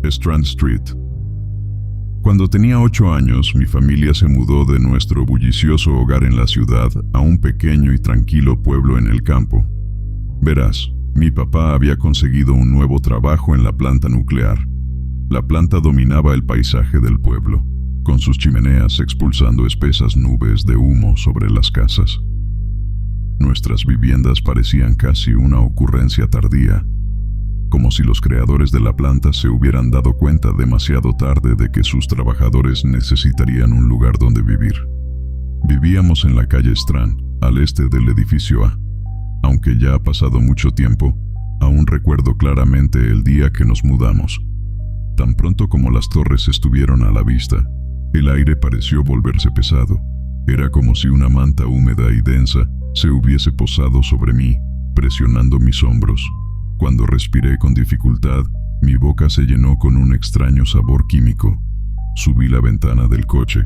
Strand Street. Cuando tenía 8 años, mi familia se mudó de nuestro bullicioso hogar en la ciudad a un pequeño y tranquilo pueblo en el campo. Verás, mi papá había conseguido un nuevo trabajo en la planta nuclear. La planta dominaba el paisaje del pueblo, con sus chimeneas expulsando espesas nubes de humo sobre las casas. Nuestras viviendas parecían casi una ocurrencia tardía, como si los creadores de la planta se hubieran dado cuenta demasiado tarde de que sus trabajadores necesitarían un lugar donde vivir. Vivíamos en la calle Strand, al este del edificio A. Aunque ya ha pasado mucho tiempo, aún recuerdo claramente el día que nos mudamos. Tan pronto como las torres estuvieron a la vista, el aire pareció volverse pesado. Era como si una manta húmeda y densa se hubiese posado sobre mí, presionando mis hombros. Cuando respiré con dificultad, mi boca se llenó con un extraño sabor químico. Subí la ventana del coche.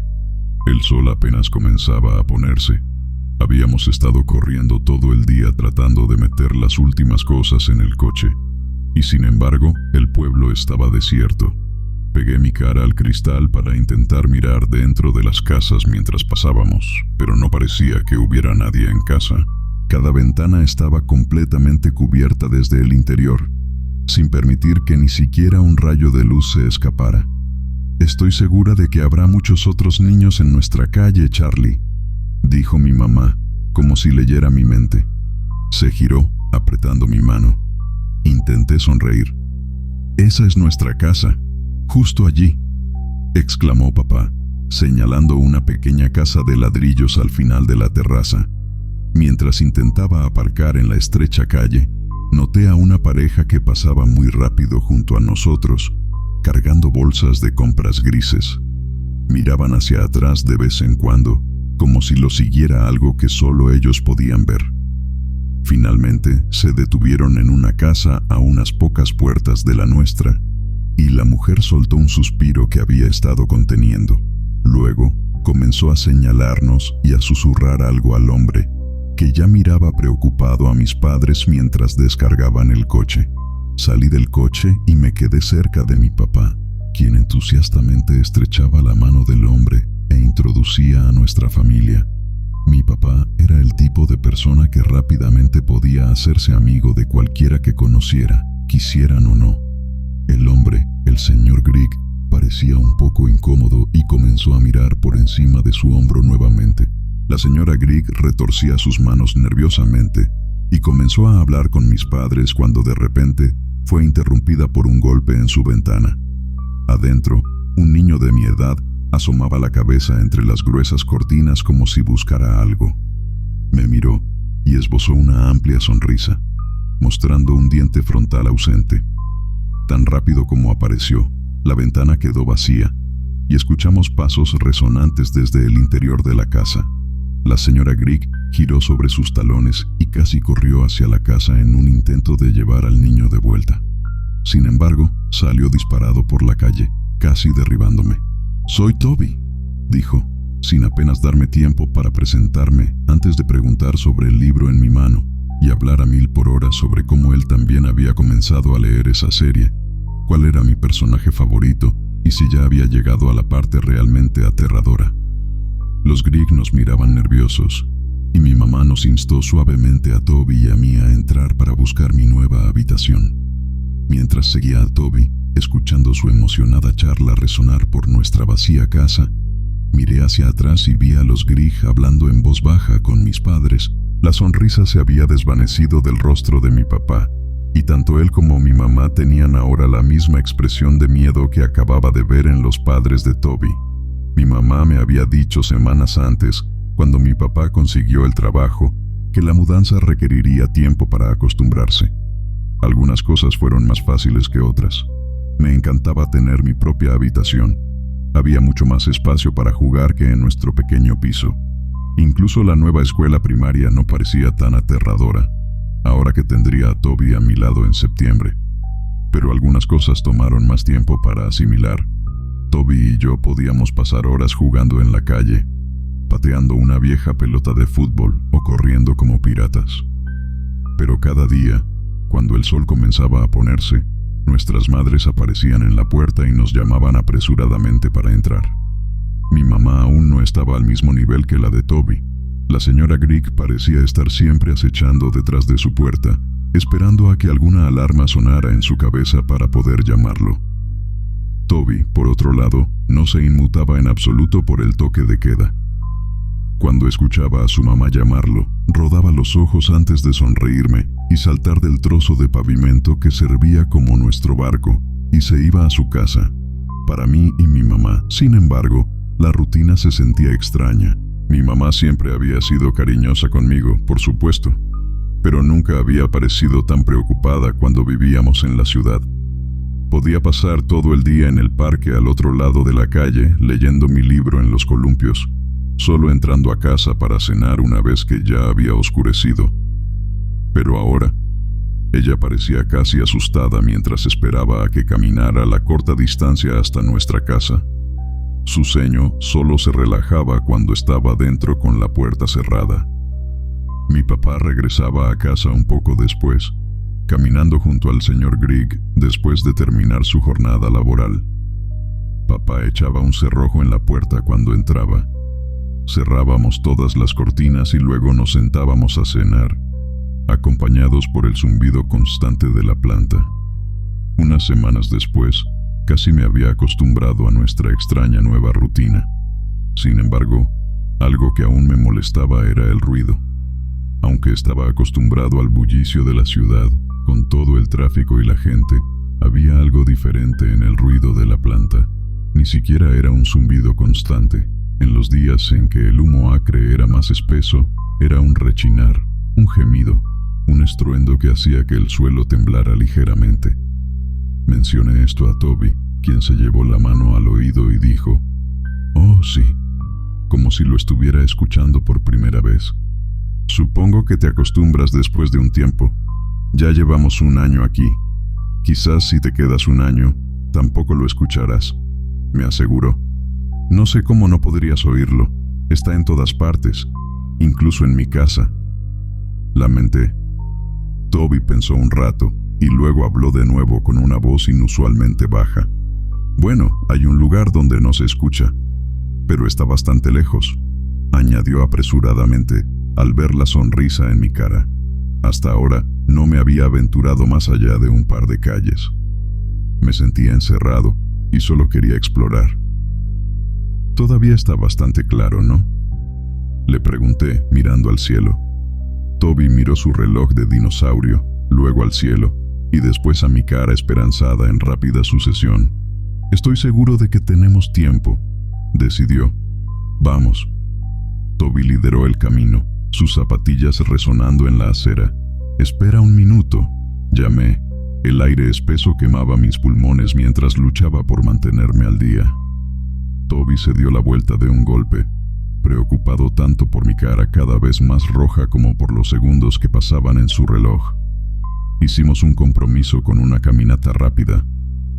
El sol apenas comenzaba a ponerse. Habíamos estado corriendo todo el día tratando de meter las últimas cosas en el coche. Y sin embargo, el pueblo estaba desierto. Pegué mi cara al cristal para intentar mirar dentro de las casas mientras pasábamos, pero no parecía que hubiera nadie en casa. Cada ventana estaba completamente cubierta desde el interior, sin permitir que ni siquiera un rayo de luz se escapara. «Estoy segura de que habrá muchos otros niños en nuestra calle, Charlie», dijo mi mamá, como si leyera mi mente. Se giró, apretando mi mano. Intenté sonreír. «Esa es nuestra casa, justo allí», exclamó papá, señalando una pequeña casa de ladrillos al final de la terraza. Mientras intentaba aparcar en la estrecha calle, noté a una pareja que pasaba muy rápido junto a nosotros, cargando bolsas de compras grises. Miraban hacia atrás de vez en cuando, como si lo siguiera algo que solo ellos podían ver. Finalmente, se detuvieron en una casa a unas pocas puertas de la nuestra, y la mujer soltó un suspiro que había estado conteniendo. Luego, comenzó a señalarnos y a susurrar algo al hombre, que ya miraba preocupado a mis padres mientras descargaban el coche. Salí del coche y me quedé cerca de mi papá, quien entusiastamente estrechaba la mano del hombre e introducía a nuestra familia. Mi papá era el tipo de persona que rápidamente podía hacerse amigo de cualquiera que conociera, quisieran o no. El hombre, el señor Grigg, parecía un poco incómodo y comenzó a mirar por encima de su hombro nuevamente. La señora Grigg retorcía sus manos nerviosamente y comenzó a hablar con mis padres cuando de repente fue interrumpida por un golpe en su ventana. Adentro, un niño de mi edad asomaba la cabeza entre las gruesas cortinas como si buscara algo. Me miró y esbozó una amplia sonrisa, mostrando un diente frontal ausente. Tan rápido como apareció, la ventana quedó vacía y escuchamos pasos resonantes desde el interior de la casa. La señora Grigg giró sobre sus talones y casi corrió hacia la casa en un intento de llevar al niño de vuelta. Sin embargo, salió disparado por la calle, casi derribándome. «Soy Toby», dijo, sin apenas darme tiempo para presentarme antes de preguntar sobre el libro en mi mano y hablar a 1000 por hora sobre cómo él también había comenzado a leer esa serie, cuál era mi personaje favorito y si ya había llegado a la parte realmente aterradora. Los Grigg nos miraban nerviosos, y mi mamá nos instó suavemente a Toby y a mí a entrar para buscar mi nueva habitación. Mientras seguía a Toby, escuchando su emocionada charla resonar por nuestra vacía casa, miré hacia atrás y vi a los Grigg hablando en voz baja con mis padres. La sonrisa se había desvanecido del rostro de mi papá, y tanto él como mi mamá tenían ahora la misma expresión de miedo que acababa de ver en los padres de Toby. Mi mamá me había dicho semanas antes, cuando mi papá consiguió el trabajo, que la mudanza requeriría tiempo para acostumbrarse. Algunas cosas fueron más fáciles que otras. Me encantaba tener mi propia habitación. Había mucho más espacio para jugar que en nuestro pequeño piso. Incluso la nueva escuela primaria no parecía tan aterradora, ahora que tendría a Toby a mi lado en septiembre. Pero algunas cosas tomaron más tiempo para asimilar. Toby y yo podíamos pasar horas jugando en la calle, pateando una vieja pelota de fútbol o corriendo como piratas. Pero cada día, cuando el sol comenzaba a ponerse, Nuestras madres aparecían en la puerta y nos llamaban apresuradamente para entrar. Mi mamá aún no estaba al mismo nivel que la de Toby. La señora Grigg parecía estar siempre acechando detrás de su puerta, esperando a que alguna alarma sonara en su cabeza para poder llamarlo. Toby, por otro lado, no se inmutaba en absoluto por el toque de queda. Cuando escuchaba a su mamá llamarlo, rodaba los ojos antes de sonreírme y saltar del trozo de pavimento que servía como nuestro barco, y se iba a su casa. Para mí y mi mamá, sin embargo, la rutina se sentía extraña. Mi mamá siempre había sido cariñosa conmigo, por supuesto, pero nunca había parecido tan preocupada cuando vivíamos en la ciudad. Podía pasar todo el día en el parque al otro lado de la calle, leyendo mi libro en los columpios, solo entrando a casa para cenar una vez que ya había oscurecido. Pero ahora, ella parecía casi asustada mientras esperaba a que caminara la corta distancia hasta nuestra casa. Su ceño solo se relajaba cuando estaba dentro con la puerta cerrada. Mi papá regresaba a casa un poco después, caminando junto al señor Grigg después de terminar su jornada laboral. Papá echaba un cerrojo en la puerta cuando entraba. Cerrábamos todas las cortinas y luego nos sentábamos a cenar, acompañados por el zumbido constante de la planta. Unas semanas después, casi me había acostumbrado a nuestra extraña nueva rutina. Sin embargo, algo que aún me molestaba era el ruido. Aunque estaba acostumbrado al bullicio de la ciudad, con todo el tráfico y la gente, había algo diferente en el ruido de la planta. Ni siquiera era un zumbido constante. En los días en que el humo acre era más espeso, era un rechinar, un gemido, un estruendo que hacía que el suelo temblara ligeramente. Mencioné esto a Toby, quien se llevó la mano al oído y dijo, «Oh, sí», como si lo estuviera escuchando por primera vez. «Supongo que te acostumbras después de un tiempo. Ya llevamos un año aquí. Quizás si te quedas un año, tampoco lo escucharás», me aseguró. «No sé cómo no podrías oírlo. Está en todas partes, incluso en mi casa», lamenté. Toby pensó un rato y luego habló de nuevo con una voz inusualmente baja. «Bueno, hay un lugar donde no se escucha, pero está bastante lejos», añadió apresuradamente al ver la sonrisa en mi cara. Hasta ahora no me había aventurado más allá de un par de calles. Me sentía encerrado y solo quería explorar. «Todavía está bastante claro, ¿no?», le pregunté mirando al cielo. Toby miró su reloj de dinosaurio, luego al cielo, y después a mi cara esperanzada en rápida sucesión. «Estoy seguro de que tenemos tiempo», decidió. «Vamos». Toby lideró el camino, sus zapatillas resonando en la acera. «Espera un minuto», llamé. El aire espeso quemaba mis pulmones mientras luchaba por mantenerme al día. Toby se dio la vuelta de un golpe, preocupado tanto por mi cara cada vez más roja como por los segundos que pasaban en su reloj. Hicimos un compromiso con una caminata rápida,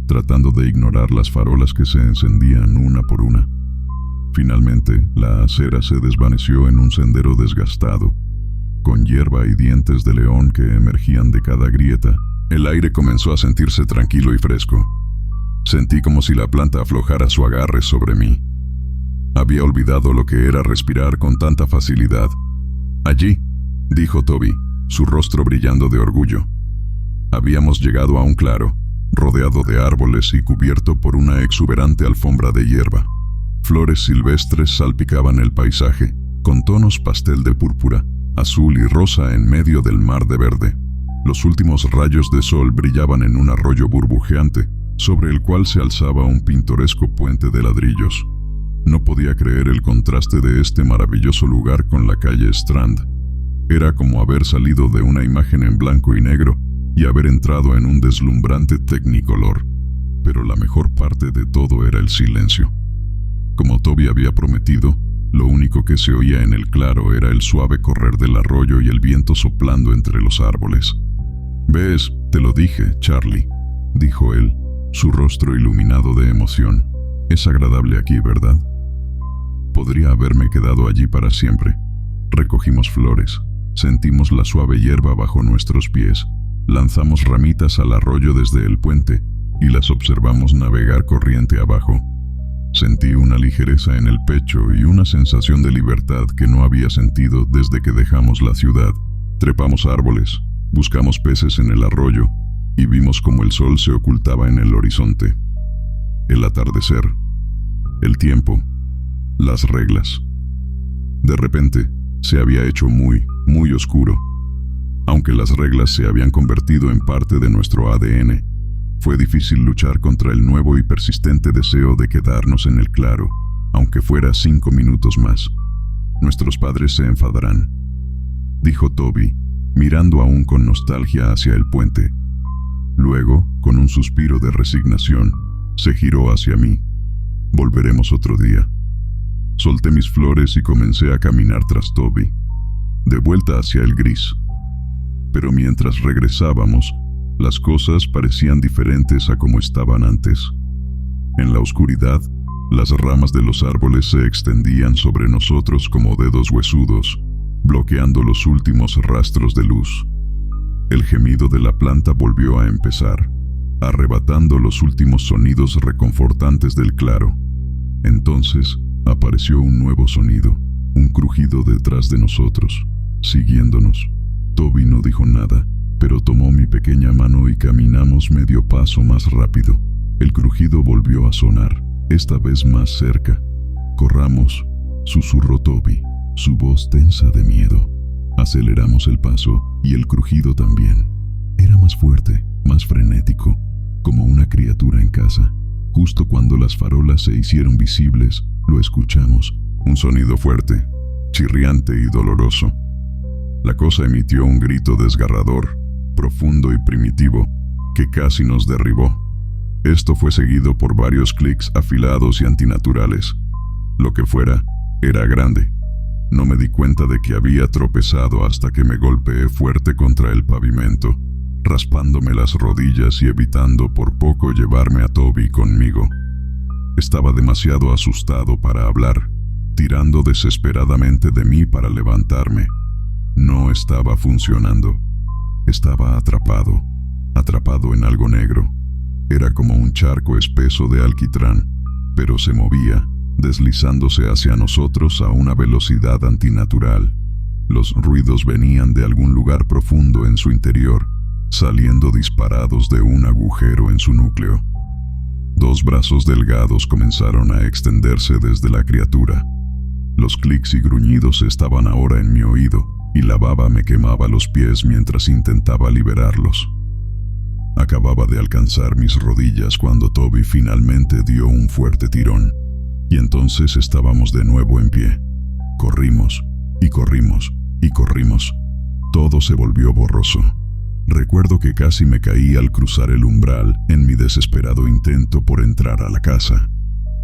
tratando de ignorar las farolas que se encendían una por una. Finalmente, la acera se desvaneció en un sendero desgastado, con hierba y dientes de león que emergían de cada grieta. El aire comenzó a sentirse tranquilo y fresco. Sentí como si la planta aflojara su agarre sobre mí. Había olvidado lo que era respirar con tanta facilidad. «Allí», dijo Toby, su rostro brillando de orgullo. Habíamos llegado a un claro, rodeado de árboles y cubierto por una exuberante alfombra de hierba. Flores silvestres salpicaban el paisaje, con tonos pastel de púrpura, azul y rosa en medio del mar de verde. Los últimos rayos de sol brillaban en un arroyo burbujeante, sobre el cual se alzaba un pintoresco puente de ladrillos. No podía creer el contraste de este maravilloso lugar con la calle Strand. Era como haber salido de una imagen en blanco y negro y haber entrado en un deslumbrante Technicolor. Pero la mejor parte de todo era el silencio. Como Toby había prometido, lo único que se oía en el claro era el suave correr del arroyo y el viento soplando entre los árboles. «¿Ves? Te lo dije, Charlie», dijo él, su rostro iluminado de emoción. «Es agradable aquí, ¿verdad?». Podría haberme quedado allí para siempre. Recogimos flores, sentimos la suave hierba bajo nuestros pies, Lanzamos ramitas al arroyo desde el puente y las observamos navegar corriente abajo. Sentí una ligereza en el pecho y una sensación de libertad que no había sentido desde que dejamos la ciudad. Trepamos árboles, buscamos peces en el arroyo y vimos como el sol se ocultaba en el horizonte. El atardecer, el tiempo, las reglas. De repente, se había hecho muy, muy oscuro. Aunque las reglas se habían convertido en parte de nuestro ADN, fue difícil luchar contra el nuevo y persistente deseo de quedarnos en el claro, aunque fuera 5 minutos más. Nuestros padres se enfadarán, dijo Toby, mirando aún con nostalgia hacia el puente. Luego, con un suspiro de resignación, se giró hacia mí. Volveremos otro día. Solté mis flores y comencé a caminar tras Toby, de vuelta hacia el gris. Pero mientras regresábamos, las cosas parecían diferentes a como estaban antes. En la oscuridad, las ramas de los árboles se extendían sobre nosotros como dedos huesudos, bloqueando los últimos rastros de luz. El gemido de la planta volvió a empezar, arrebatando los últimos sonidos reconfortantes del claro. Entonces, apareció un nuevo sonido, un crujido detrás de nosotros, siguiéndonos. Toby no dijo nada, pero tomó mi pequeña mano y caminamos medio paso más rápido. El crujido volvió a sonar, esta vez más cerca. «Corramos», susurró Toby, su voz tensa de miedo. Aceleramos el paso y el crujido también. Era más fuerte, más frenético, como una criatura en casa. Justo cuando las farolas se hicieron visibles, lo escuchamos. Un sonido fuerte, chirriante y doloroso. La cosa emitió un grito desgarrador, profundo y primitivo, que casi nos derribó. Esto fue seguido por varios clics afilados y antinaturales. Lo que fuera, era grande. No me di cuenta de que había tropezado hasta que me golpeé fuerte contra el pavimento, raspándome las rodillas y evitando por poco llevarme a Toby conmigo. Estaba demasiado asustado para hablar, tirando desesperadamente de mí para levantarme. No estaba funcionando. Estaba atrapado en algo negro. Era como un charco espeso de alquitrán, pero se movía, deslizándose hacia nosotros a una velocidad antinatural. Los ruidos venían de algún lugar profundo en su interior, saliendo disparados de un agujero en su núcleo. 2 brazos delgados comenzaron a extenderse desde la criatura. Los clics y gruñidos estaban ahora en mi oído, y la baba me quemaba los pies mientras intentaba liberarlos. Acababa de alcanzar mis rodillas cuando Toby finalmente dio un fuerte tirón, y entonces estábamos de nuevo en pie. Corrimos, y corrimos, y corrimos. Todo se volvió borroso. Recuerdo que casi me caí al cruzar el umbral en mi desesperado intento por entrar a la casa.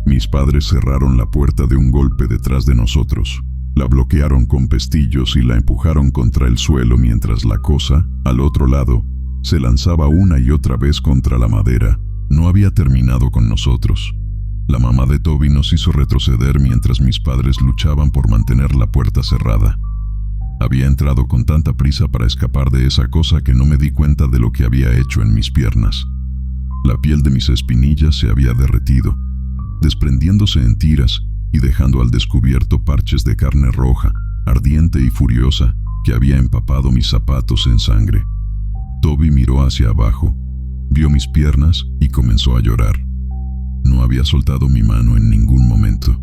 Mis padres cerraron la puerta de un golpe detrás de nosotros. La bloquearon con pestillos y la empujaron contra el suelo mientras la cosa, al otro lado, se lanzaba una y otra vez contra la madera. No había terminado con nosotros. La mamá de Toby nos hizo retroceder mientras mis padres luchaban por mantener la puerta cerrada. Había entrado con tanta prisa para escapar de esa cosa que no me di cuenta de lo que había hecho en mis piernas. La piel de mis espinillas se había derretido, desprendiéndose en tiras y dejando al descubierto parches de carne roja, ardiente y furiosa, que había empapado mis zapatos en sangre. Toby miró hacia abajo, vio mis piernas y comenzó a llorar. No había soltado mi mano en ningún momento.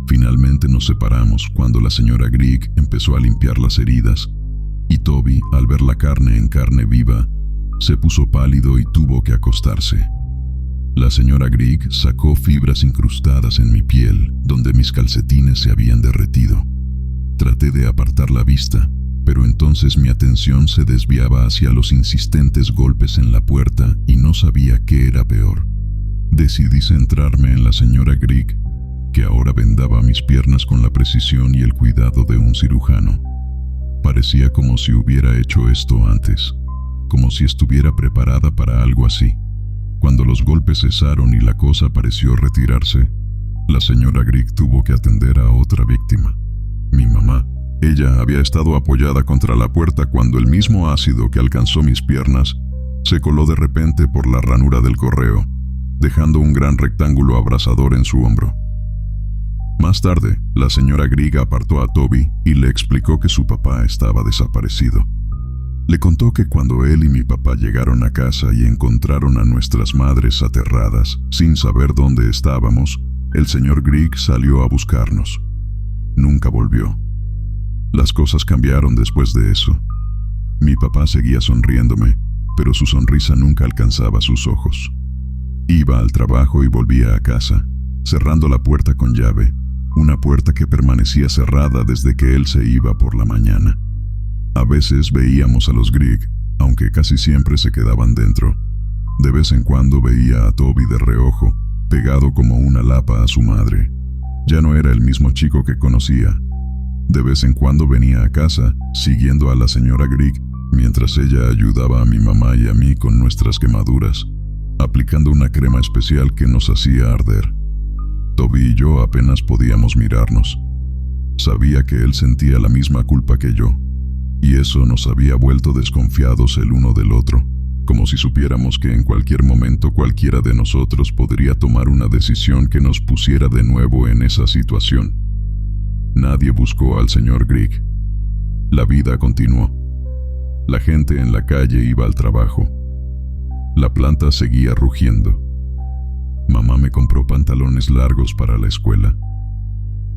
Finalmente nos separamos cuando la señora Grigg empezó a limpiar las heridas, y Toby, al ver la carne en carne viva, se puso pálido y tuvo que acostarse. La señora Grigg sacó fibras incrustadas en mi piel, donde mis calcetines se habían derretido. Traté de apartar la vista, pero entonces mi atención se desviaba hacia los insistentes golpes en la puerta y no sabía qué era peor. Decidí centrarme en la señora Grigg, que ahora vendaba mis piernas con la precisión y el cuidado de un cirujano. Parecía como si hubiera hecho esto antes, como si estuviera preparada para algo así. Cuando los golpes cesaron y la cosa pareció retirarse, la señora Grigg tuvo que atender a otra víctima, mi mamá. Ella había estado apoyada contra la puerta cuando el mismo ácido que alcanzó mis piernas se coló de repente por la ranura del correo, dejando un gran rectángulo abrasador en su hombro. Más tarde, la señora Grigg apartó a Toby y le explicó que su papá estaba desaparecido. Le contó que cuando él y mi papá llegaron a casa y encontraron a nuestras madres aterradas, sin saber dónde estábamos, el señor Grigg salió a buscarnos. Nunca volvió. Las cosas cambiaron después de eso. Mi papá seguía sonriéndome, pero su sonrisa nunca alcanzaba sus ojos. Iba al trabajo y volvía a casa, cerrando la puerta con llave, una puerta que permanecía cerrada desde que él se iba por la mañana. A veces veíamos a los Grigg, aunque casi siempre se quedaban dentro. De vez en cuando veía a Toby de reojo, pegado como una lapa a su madre. Ya no era el mismo chico que conocía. De vez en cuando venía a casa, siguiendo a la señora Grigg, mientras ella ayudaba a mi mamá y a mí con nuestras quemaduras, aplicando una crema especial que nos hacía arder. Toby y yo apenas podíamos mirarnos. Sabía que él sentía la misma culpa que yo, y eso nos había vuelto desconfiados el uno del otro, como si supiéramos que en cualquier momento cualquiera de nosotros podría tomar una decisión que nos pusiera de nuevo en esa situación. Nadie buscó al señor Grigg. La vida continuó. La gente en la calle iba al trabajo. La planta seguía rugiendo. Mamá me compró pantalones largos para la escuela.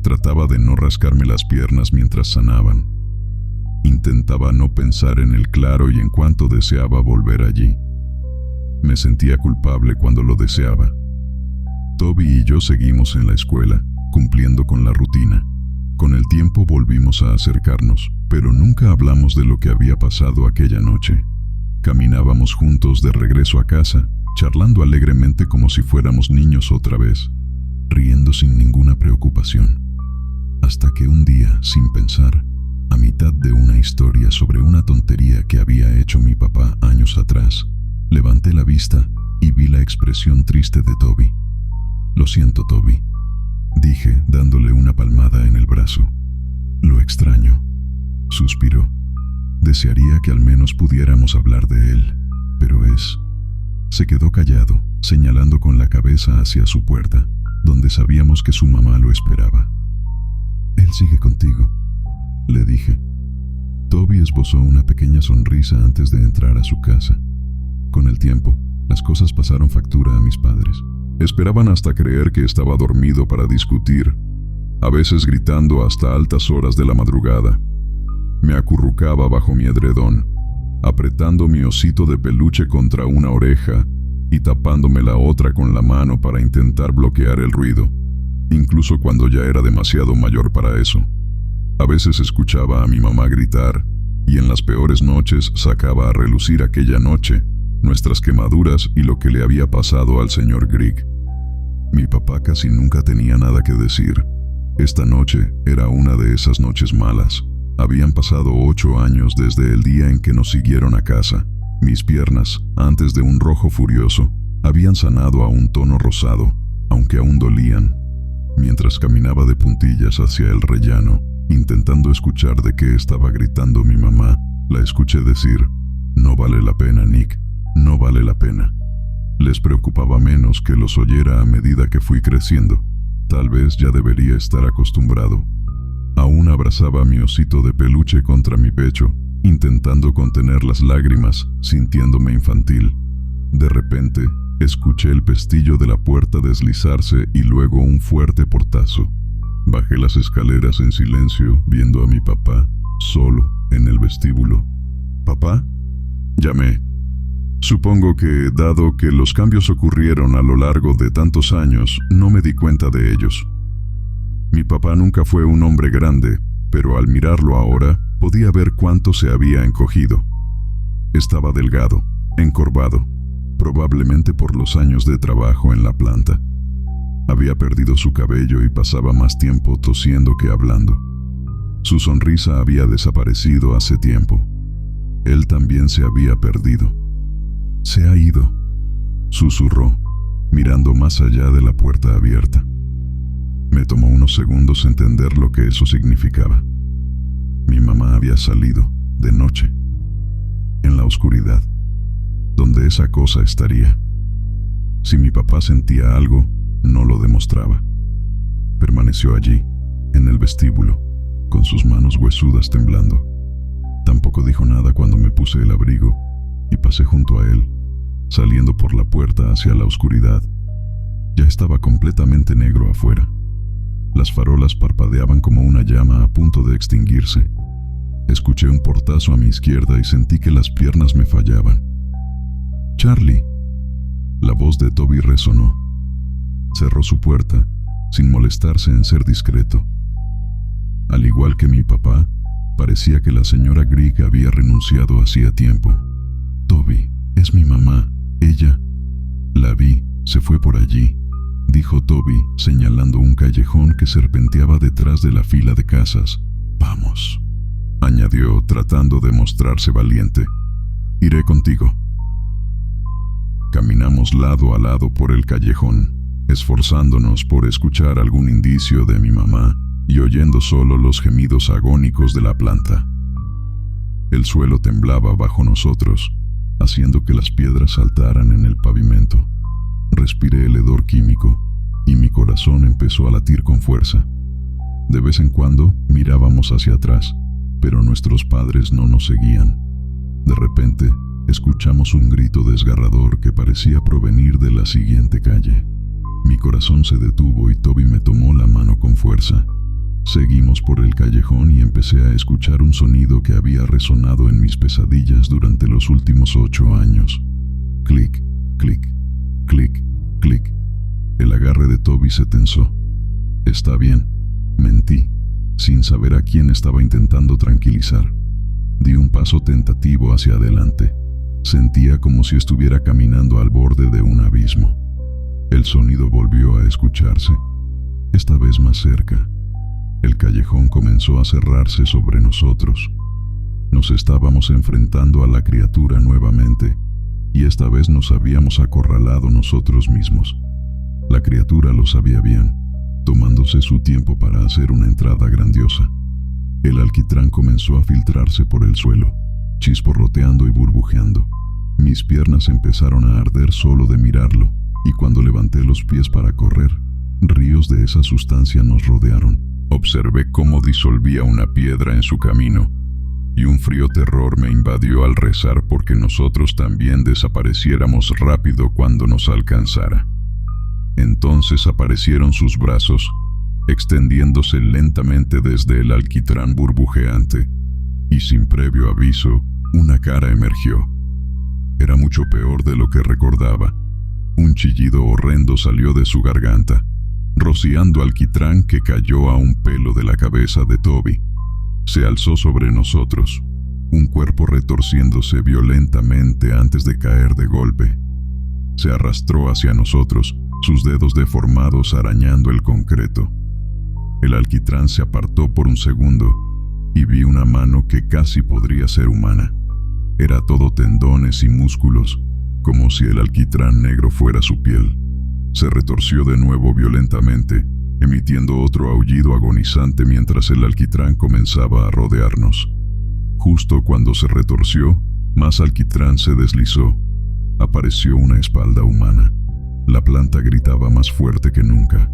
Trataba de no rascarme las piernas mientras sanaban. Intentaba no pensar en el claro y en cuánto deseaba volver allí. Me sentía culpable cuando lo deseaba. Toby y yo seguimos en la escuela, cumpliendo con la rutina. Con el tiempo volvimos a acercarnos, pero nunca hablamos de lo que había pasado aquella noche. Caminábamos juntos de regreso a casa, charlando alegremente como si fuéramos niños otra vez, riendo sin ninguna preocupación. Hasta que un día, sin pensar, a mitad de una historia sobre una tontería que había hecho mi papá años atrás, levanté la vista y vi la expresión triste de Toby. «Lo siento, Toby», dije, dándole una palmada en el brazo. «Lo extraño», suspiró. «Desearía que al menos pudiéramos hablar de él, pero es...». Se quedó callado, señalando con la cabeza hacia su puerta, donde sabíamos que su mamá lo esperaba. «Él sigue contigo», le dije. Toby esbozó una pequeña sonrisa antes de entrar a su casa. Con el tiempo, las cosas pasaron factura a mis padres. Esperaban hasta creer que estaba dormido para discutir, a veces gritando hasta altas horas de la madrugada. Me acurrucaba bajo mi edredón, apretando mi osito de peluche contra una oreja y tapándome la otra con la mano para intentar bloquear el ruido, incluso cuando ya era demasiado mayor para eso. A veces escuchaba a mi mamá gritar, y en las peores noches sacaba a relucir aquella noche, nuestras quemaduras y lo que le había pasado al señor Grigg. Mi papá casi nunca tenía nada que decir. Esta noche era una de esas noches malas. Habían pasado 8 años desde el día en que nos siguieron a casa. Mis piernas, antes de un rojo furioso, habían sanado a un tono rosado, aunque aún dolían. Mientras caminaba de puntillas hacia el rellano, intentando escuchar de qué estaba gritando mi mamá, la escuché decir: «No vale la pena, Nick, no vale la pena». Les preocupaba menos que los oyera a medida que fui creciendo. Tal vez ya debería estar acostumbrado. Aún abrazaba a mi osito de peluche contra mi pecho, intentando contener las lágrimas, sintiéndome infantil. De repente, escuché el pestillo de la puerta deslizarse y luego un fuerte portazo. Bajé las escaleras en silencio, viendo a mi papá, solo, en el vestíbulo. «¿Papá?», llamé. Supongo que, dado que los cambios ocurrieron a lo largo de tantos años, no me di cuenta de ellos. Mi papá nunca fue un hombre grande, pero al mirarlo ahora, podía ver cuánto se había encogido. Estaba delgado, encorvado, probablemente por los años de trabajo en la planta. Había perdido su cabello y pasaba más tiempo tosiendo que hablando. Su sonrisa había desaparecido hace tiempo. Él también se había perdido. «Se ha ido», susurró, mirando más allá de la puerta abierta. Me tomó unos segundos entender lo que eso significaba. había salido, de noche, en la oscuridad, donde esa cosa estaría. Si mi papá sentía algo, no lo demostraba. Permaneció allí, en el vestíbulo, con sus manos huesudas temblando. Tampoco dijo nada cuando me puse el abrigo y pasé junto a él, saliendo por la puerta hacia la oscuridad. Ya estaba completamente negro afuera. Las farolas parpadeaban como una llama a punto de extinguirse. Escuché un portazo a mi izquierda y sentí que las piernas me fallaban. «Charlie». La voz de Toby resonó. Cerró su puerta, sin molestarse en ser discreto. Al igual que mi papá, parecía que la señora Grigg había renunciado hacía tiempo. «Toby, es mi mamá. Ella». «La vi, se fue por allí», dijo Toby, señalando un callejón que serpenteaba detrás de la fila de casas. «Vamos», añadió, tratando de mostrarse valiente. «Iré contigo». Caminamos lado a lado por el callejón, esforzándonos por escuchar algún indicio de mi mamá y oyendo solo los gemidos agónicos de la planta. El suelo temblaba bajo nosotros, haciendo que las piedras saltaran en el pavimento. Respiré el hedor químico y mi corazón empezó a latir con fuerza. De vez en cuando mirábamos hacia atrás, pero nuestros padres no nos seguían. De repente, escuchamos un grito desgarrador que parecía provenir de la siguiente calle. Mi corazón se detuvo y Toby me tomó la mano con fuerza. Seguimos por el callejón y empecé a escuchar un sonido que había resonado en mis pesadillas durante los últimos 8 años. Clic, clic, clic, clic. El agarre de Toby se tensó. «Está bien», mentí, sin saber a quién estaba intentando tranquilizar. Di un paso tentativo hacia adelante. Sentía como si estuviera caminando al borde de un abismo. El sonido volvió a escucharse, esta vez más cerca. El callejón comenzó a cerrarse sobre nosotros. Nos estábamos enfrentando a la criatura nuevamente, y esta vez nos habíamos acorralado nosotros mismos. La criatura lo sabía bien, tomándose su tiempo para hacer una entrada grandiosa. El alquitrán comenzó a filtrarse por el suelo, chisporroteando y burbujeando. Mis piernas empezaron a arder solo de mirarlo, y cuando levanté los pies para correr, ríos de esa sustancia nos rodearon. Observé cómo disolvía una piedra en su camino, y un frío terror me invadió al rezar porque nosotros también desapareciéramos rápido cuando nos alcanzara. Entonces aparecieron sus brazos, extendiéndose lentamente desde el alquitrán burbujeante, y sin previo aviso, una cara emergió. Era mucho peor de lo que recordaba. Un chillido horrendo salió de su garganta, rociando alquitrán que cayó a un pelo de la cabeza de Toby. Se alzó sobre nosotros, un cuerpo retorciéndose violentamente antes de caer de golpe. Se arrastró hacia nosotros, sus dedos deformados arañando el concreto. El alquitrán se apartó por un segundo y vi una mano que casi podría ser humana. Era todo tendones y músculos, como si el alquitrán negro fuera su piel. Se retorció de nuevo violentamente, emitiendo otro aullido agonizante mientras el alquitrán comenzaba a rodearnos. Justo cuando se retorció, más alquitrán se deslizó. Apareció una espalda humana. La planta gritaba más fuerte que nunca.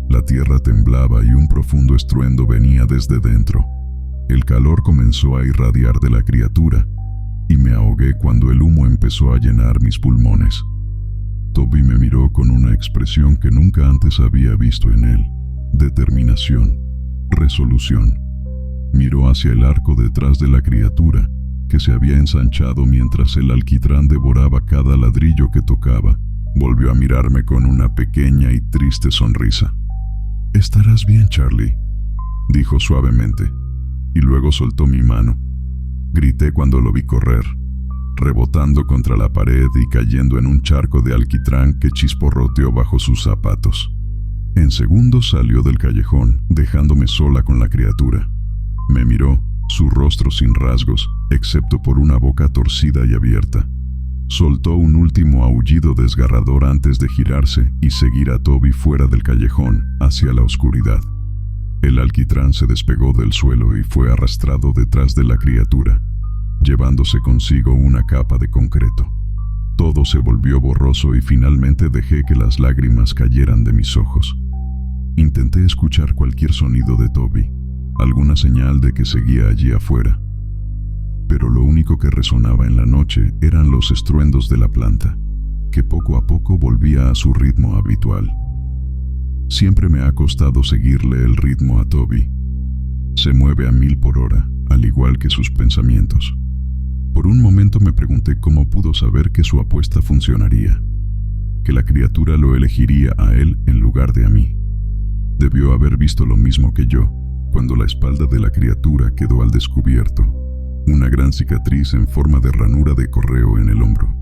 La tierra temblaba y un profundo estruendo venía desde dentro. El calor comenzó a irradiar de la criatura, y me ahogué cuando el humo empezó a llenar mis pulmones. Toby me miró con una expresión que nunca antes había visto en él: determinación, resolución. Miró hacia el arco detrás de la criatura, que se había ensanchado mientras el alquitrán devoraba cada ladrillo que tocaba. Volvió a mirarme con una pequeña y triste sonrisa. «Estarás bien, Charlie», dijo suavemente, y luego soltó mi mano. Grité cuando lo vi correr, rebotando contra la pared y cayendo en un charco de alquitrán que chisporroteó bajo sus zapatos. En segundos salió del callejón, dejándome sola con la criatura. Me miró, su rostro sin rasgos, excepto por una boca torcida y abierta. Soltó un último aullido desgarrador antes de girarse y seguir a Toby fuera del callejón, hacia la oscuridad. El alquitrán se despegó del suelo y fue arrastrado detrás de la criatura, llevándose consigo una capa de concreto. Todo se volvió borroso y finalmente dejé que las lágrimas cayeran de mis ojos. Intenté escuchar cualquier sonido de Toby, alguna señal de que seguía allí afuera, pero lo único que resonaba en la noche eran los estruendos de la planta, que poco a poco volvía a su ritmo habitual. Siempre me ha costado seguirle el ritmo a Toby. Se mueve a 1000 por hora, al igual que sus pensamientos. Por un momento me pregunté cómo pudo saber que su apuesta funcionaría, que la criatura lo elegiría a él en lugar de a mí. Debió haber visto lo mismo que yo, cuando la espalda de la criatura quedó al descubierto, una gran cicatriz en forma de ranura de correo en el hombro.